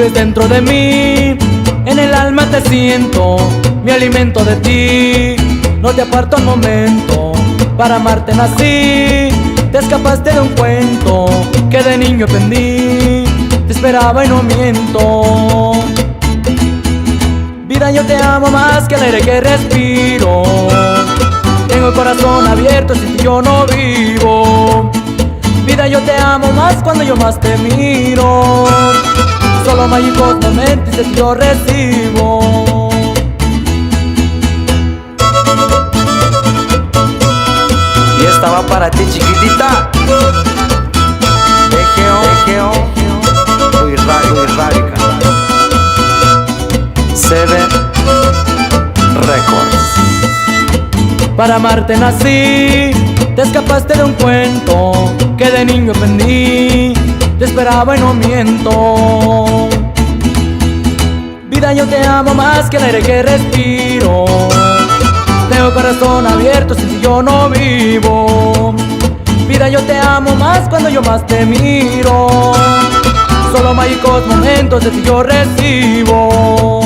Vives dentro de mí, en el alma te siento, mi alimento de ti. No te aparto un momento, para amarte nací. Te escapaste de un cuento que de niño aprendí. Te esperaba y no miento. Vida, yo te amo más que el aire que respiro. Tengo el corazón abierto, sin ti yo no vivo. Vida, yo te amo más cuando yo más te miro. Solo mágicos momentos de ti yo recibo. Y esta va para ti, chiquitita. Egeo, muy radical. Seven Records. Para amarte nací, te escapaste de un cuento que de niño aprendí. Te esperaba y no miento. Vida, yo te amo más que el aire que respiro. Tengo corazón abierto, sin ti yo no vivo. Vida, yo te amo más cuando yo más te miro. Solo mágicos momentos de ti yo recibo.